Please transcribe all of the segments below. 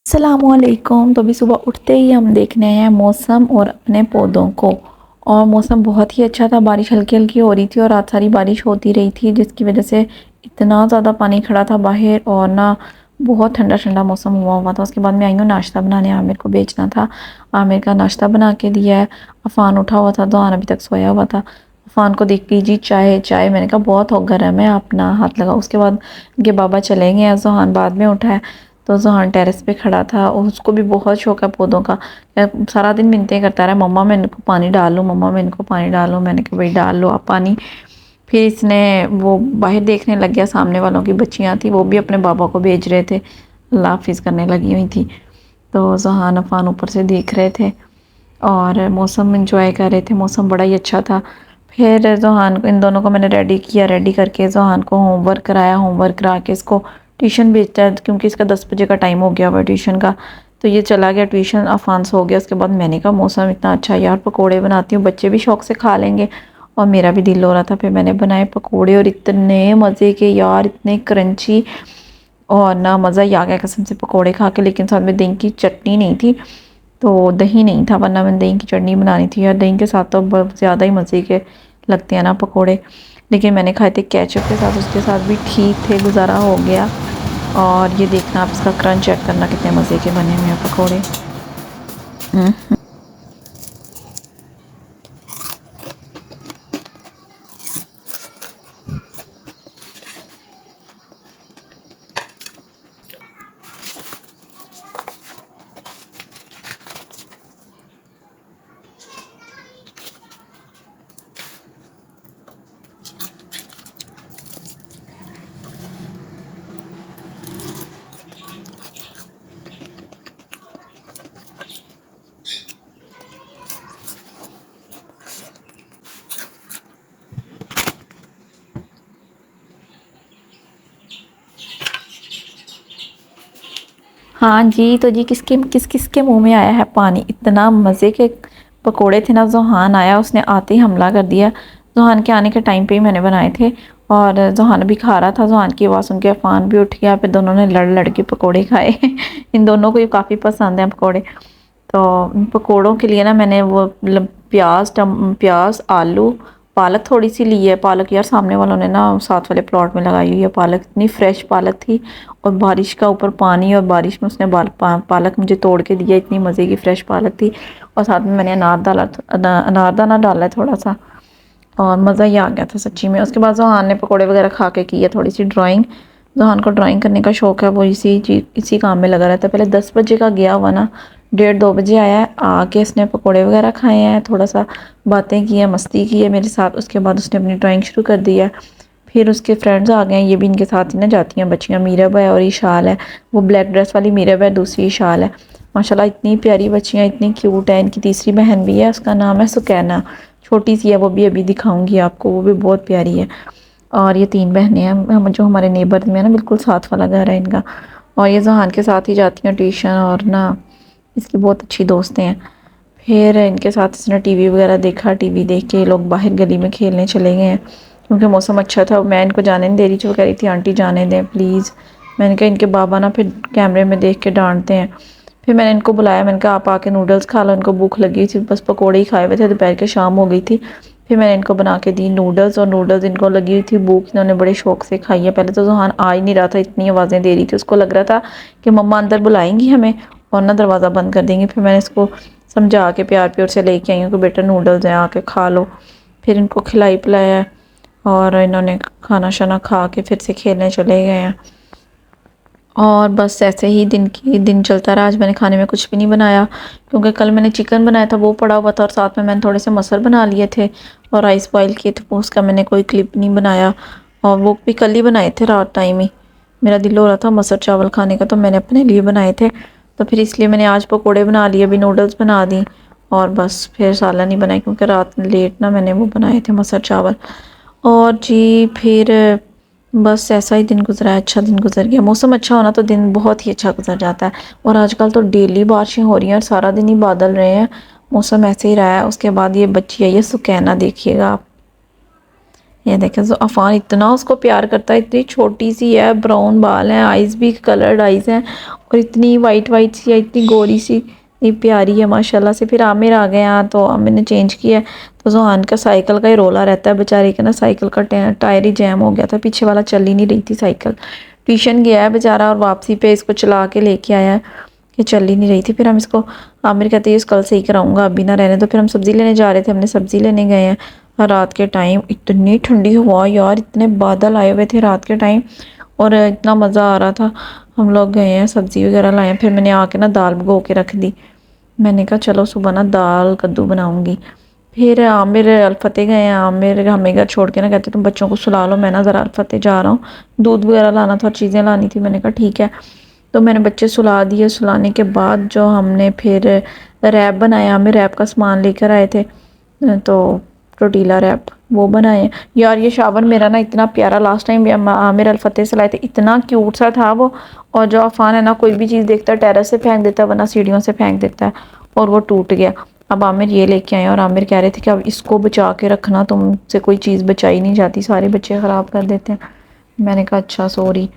सलामुअलैकुम। तो अभी सुबह उठते ही हम देखने हैं मौसम और अपने पौधों को। और मौसम बहुत ही अच्छा था, बारिश हल्की हल्की हो रही थी और रात सारी बारिश होती रही थी, जिसकी वजह से इतना ज़्यादा पानी खड़ा था बाहर और ना बहुत ठंडा ठंडा मौसम हुआ था। उसके बाद मैं आई हूँ नाश्ता बनाने, आमिर को बेचना था। आमिर का नाश्ता बना के दिया है। अफ़ान उठा हुआ था, दोहान अभी तक सोया हुआ था। अफ़ान को देख लीजिए चाय चाय, मैंने कहा बहुत हो गर्म है, अपना हाथ लगा। उसके बाद के बाबा चले गए हैं, जोहान बाद में उठा है। तो जोहान टेरेस पे खड़ा था और उसको भी बहुत शौक है पौधों का। सारा दिन मिन्नतें करता रहा, मम्मा मैं इनको पानी डाल लूँ, मम्मा मैं इनको पानी डाल लूँ। मैंने कहा भाई डाल लो आप पानी। फिर इसने वो बाहर देखने लग गया, सामने वालों की बच्चियाँ थी वो भी अपने बाबा को भेज रहे थे, अल्लाह हाफिज़ करने लगी हुई थी। तो जोहान अफान ऊपर से देख रहे थे और मौसम इंजॉय कर रहे थे, मौसम बड़ा ही अच्छा था। फिर जोहान को, इन दोनों को मैंने रेडी किया, रेडी करके जोहान को होमवर्क कराया, होमवर्क करा के इसको ट्यूशन भेजता है क्योंकि इसका 10 बजे का टाइम हो गया हुआ ट्यूशन का। तो ये चला गया ट्यूशन, अफान सो गया। उसके बाद मैंने कहा मौसम इतना अच्छा है यार, पकोड़े बनाती हूँ, बच्चे भी शौक से खा लेंगे और मेरा भी दिल हो रहा था। फिर मैंने बनाए पकोड़े और इतने मज़े के यार, इतने क्रंची और ना मज़ा ही आ गया कसम से पकोड़े खा के। लेकिन साथ में दही की चटनी नहीं थी, तो दही नहीं था, वरना मैंने दही की चटनी बनानी थी यार। दही के साथ तो बहुत ज़्यादा ही मज़े के लगते हैं ना पकोड़े। लेकिन मैंने खाए थे केचप के साथ, उसके साथ भी ठीक थे, गुजारा हो गया। और ये देखना आप, इसका क्रंच चेक करना कितने मज़े के बने हुए हैं पकोड़े। हाँ जी, तो जी किस किस के मुंह में आया है पानी, इतना मज़े के पकोड़े थे ना। जोहान आया, उसने आते ही हमला कर दिया। जोहान के आने के टाइम पे ही मैंने बनाए थे और जोहान भी खा रहा था। जोहान की आवाज़ सुन के अफान भी उठ गया, फिर दोनों ने लड़ लड़ के पकोड़े खाए। इन दोनों को ये काफ़ी पसंद है पकोड़े। तो पकोड़ों के लिए ना मैंने वो प्याज आलू पालक थोड़ी सी ली है। पालक यार सामने वालों ने ना साथ वाले प्लॉट में लगाई हुई है पालक, इतनी फ्रेश पालक थी। और बारिश का ऊपर पानी और बारिश में उसने पालक मुझे तोड़ के दिया, इतनी मज़े की फ्रेश पालक थी। और साथ में मैंने अनारदाना डाला है थोड़ा सा, और मज़ा ही आ गया था सच्ची में। उसके बाद जोहान ने पकोड़े वगैरह खा के की है थोड़ी सी ड्राइंग। जोहान को ड्राइंग करने का शौक़ है, वो इसी काम में लगा रहता है। पहले 10 बजे का गया हुआ ना, 1:30-2 बजे आया है। आके इसने पकोड़े वगैरह खाए हैं, थोड़ा सा बातें की है, मस्ती की है मेरे साथ। उसके बाद उसने अपनी ड्राइंग शुरू कर दी है। फिर उसके फ्रेंड्स आ गए हैं, ये भी इनके साथ ही ना जाती हैं बच्चियाँ। मीरब है और ईशाल है, वो ब्लैक ड्रेस वाली मीरब है, दूसरी ईशाल है। माशाल्लाह इतनी प्यारी बच्चियाँ, इतनी क्यूट है। इनकी तीसरी बहन भी है, उसका नाम है सुकैना, छोटी सी है, वो भी अभी दिखाऊंगी आपको, वो भी बहुत प्यारी है। और ये 3 बहनें हैं, हम जो हमारे नेबर में है ना, बिल्कुल साथ वाला घर है इनका। और ये जहान के साथ ही जाती हैं ट्यूशन और ना इसकी बहुत अच्छी दोस्तें हैं। फिर इनके साथ इसने टीवी वगैरह देखा, टीवी देख के ये लोग बाहर गली में खेलने चले गए हैं क्योंकि मौसम अच्छा था। मैं इनको जाने नहीं दे रही थी, वो कह रही थी आंटी जाने दें प्लीज़। मैंने कहा इनके बाबा ना फिर कैमरे में देख के डांटते हैं। फिर मैंने इनको बुलाया, मैंने कहा आप आके नूडल्स खा लो। इनको भूख लगी थी, बस पकोड़े ही खाए हुए थे, दोपहर के शाम हो गई थी। फिर मैंने इनको बना के दी नूडल्स, और नूडल्स इनको लगी हुई थी भूख, इन्होंने बड़े शौक से खाई है। पहले तो जोहान आ ही नहीं रहा था, इतनी आवाज़ें दे रही थी, उसको लग रहा था कि मम्मा अंदर बुलाएंगी हमें और ना दरवाज़ा बंद कर देंगी। फिर मैंने इसको समझा के प्यार प्यार से लेके आई हूँ कि बेटा नूडल्स हैं, आके खा लो। फिर इनको खिलाई पिलाया और इन्होंने खाना शाना खा के फिर से खेलने चले गए हैं। और बस ऐसे ही दिन चलता रहा। आज मैंने खाने में कुछ भी नहीं बनाया क्योंकि कल मैंने चिकन बनाया था, वो पड़ा हुआ था, और साथ में मैंने थोड़े से मसल बना लिए थे और राइस बॉईल किए थे, उसका मैंने कोई क्लिप नहीं बनाया। और वो भी कल ही बनाए थे रात टाइम ही। मेरा दिल हो रहा था मसर चावल खाने का, तो मैंने अपने लिए बनाए थे। तो फिर इसलिए मैंने आज पकोड़े बना लिए, अभी नूडल्स बना दी और बस फिर सालन नहीं बनाई क्योंकि रात लेट ना मैंने वो बनाए थे मसर चावल। और जी फिर बस ऐसा ही दिन गुजरा है, अच्छा दिन गुजर गया। मौसम अच्छा होना तो दिन बहुत ही अच्छा गुजर जाता है। और आजकल तो डेली बारिशें हो रही हैं और सारा दिन ही बादल रहे हैं, मौसम ऐसे ही रहा है। उसके बाद ये बच्ची आई है सुकैना, देखिएगा आप, ये देखें जो अफान इतना उसको प्यार करता है, इतनी छोटी सी है, ब्राउन बाल हैं, आइज़ भी कलर्ड आइज़ हैं और इतनी वाइट वाइट सी है, इतनी गोरी सी, इतनी प्यारी है माशाल्लाह से। फिर आमिर आ गए यहाँ तो आमिर ने चेंज किया। तो जोहान का साइकिल का ही रोला रहता है बेचारे का ना, साइकिल का टायर ही जैम हो गया था, पीछे वाला चल ही नहीं रही थी साइकिल। ट्यूशन गया है बेचारा और वापसी पे इसको चला के लेके आया है कि चल ही नहीं रही थी। फिर हम इसको, आमिर कहते हैं कल सही कराऊंगा, अभी ना रहने। तो फिर हम सब्ज़ी लेने जा रहे थे, हमने सब्ज़ी लेने गए हैं रात के टाइम। इतनी ठंडी हवा यार, इतने बादल आए हुए थे रात के टाइम और इतना मज़ा आ रहा था। हम लोग गए हैं सब्ज़ी वगैरह लाए, फिर मैंने आके ना दाल भिगो के रख दी। मैंने कहा चलो सुबह ना दाल कद्दू बनाऊंगी। फिर आमिर अलफतेह गए हैं, आमिर हमें घर छोड़ के ना कहते तुम बच्चों को सुला लो, मैं ना ज़रा अलफतेह जा रहा हूँ, दूध वगैरह लाना था, चीज़ें लानी थी। मैंने कहा ठीक है। तो मैंने बच्चे सुला दिए। सुलाने के बाद जो हमने फिर रैप बनाया, हमें रैप का सामान लेकर आए थे तो टोटीला रैप वो बनाए। यार ये शावर मेरा ना इतना प्यारा, लास्ट टाइम भी आमिर अलफतेह से लाए थे, इतना क्यूट सा था वो। और जो अफान है ना, कोई भी चीज़ देखता है टेरेस से फेंक देता है वरना सीढ़ियों से फेंक देता है और वो टूट गया। अब आमिर ये लेके आए और आमिर कह रहे थे कि अब इसको बचा के रखना, तुमसे कोई चीज़ बचाई नहीं जाती, सारे बच्चे ख़राब कर देते हैं। मैंने कहा अच्छा सॉरी।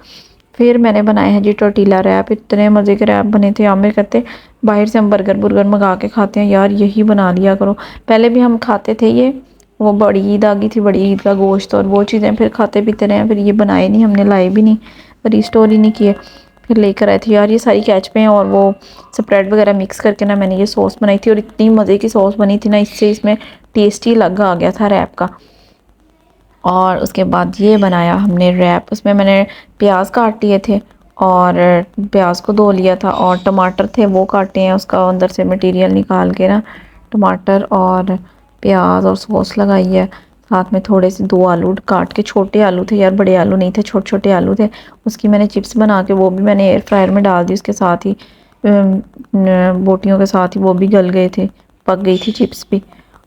फिर मैंने बनाए हैं जी टोटीला रैप, इतने मज़े के रैप बने थे। आमिर कहते बाहर से हम बर्गर बुर्गर मंगा के खाते हैं, यार यही बना लिया करो। पहले भी हम खाते थे ये, वो बड़ी ईद आ गई थी, बड़ी ईद का गोश्त और वो चीज़ें फिर खाते पीते रहे। फिर ये बनाए नहीं हमने, लाए भी नहीं, रिस्टोर ही नहीं किए। फिर लेकर आए थे यार ये सारी कैचपें हैं और वो स्प्रेड वगैरह मिक्स करके ना मैंने ये सॉस बनाई थी और इतनी मज़े की सॉस बनी थी ना, इससे इसमें टेस्ट ही अलग आ गया था रैप का। और उसके बाद ये बनाया हमने रैप, उसमें मैंने प्याज काट लिए थे और प्याज को धो लिया था और टमाटर थे वो काटे हैं, उसका अंदर से मटेरियल निकाल के ना, टमाटर और प्याज और सॉस लगाई है। साथ में थोड़े से 2 आलू काट के, छोटे आलू थे यार, बड़े आलू नहीं थे, छोटे छोटे आलू थे। उसकी मैंने चिप्स बना के वो भी मैंने एयर फ्रायर में डाल दी, उसके साथ ही बोटियों के साथ ही वो भी गल गए थे, पक गई थी चिप्स भी।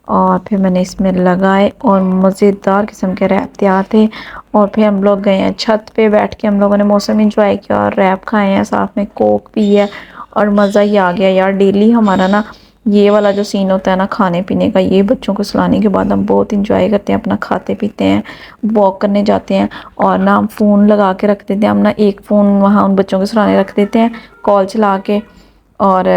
और फिर मैंने इसमें लगाए और मज़ेदार किस्म के रैप तैयार थे। और फिर हम लोग गए हैं छत पे, बैठ के हम लोगों ने मौसम इंजॉय किया और रैप खाए हैं, साथ में कोक पी है और मज़ा ही आ गया यार। डेली हमारा ना ये वाला जो सीन होता है ना खाने पीने का, ये बच्चों को सुलाने के बाद हम बहुत इंजॉय करते हैं, अपना खाते पीते हैं, वॉक करने जाते हैं और ना हम फ़ोन लगा के रख देते हैं। हम ना एक फ़ोन वहाँ उन बच्चों के सुलाने रख देते हैं कॉल चला के, और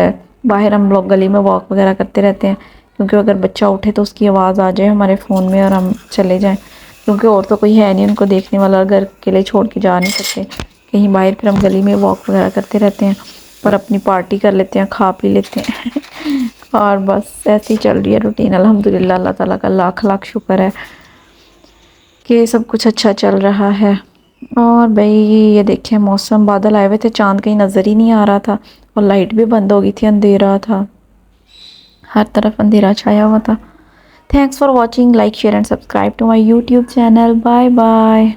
बाहर हम लोग गली में वॉक वगैरह करते रहते हैं, क्योंकि अगर बच्चा उठे तो उसकी आवाज़ आ जाए हमारे फ़ोन में और हम चले जाएं, क्योंकि और तो कोई है नहीं उनको देखने वाला, घर अकेले छोड़ के जा नहीं सकते कहीं बाहर। फिर हम गली में वॉक वगैरह करते रहते हैं और अपनी पार्टी कर लेते हैं, खा पी लेते हैं और बस ऐसे ही चल रही है रूटीन। अल्हम्दुलिल्लाह, अल्लाह ताला का लाख लाख शुक्र है कि सब कुछ अच्छा चल रहा है। और भाई ये देखें मौसम, बादल आए हुए थे, चांद कहीं नज़र ही नहीं आ रहा था और लाइट भी बंद हो गई थी, अंधेरा था, हर तरफ अंधेरा छाया हुआ था। Thanks for watching, like share and subscribe to my YouTube channel. Bye bye.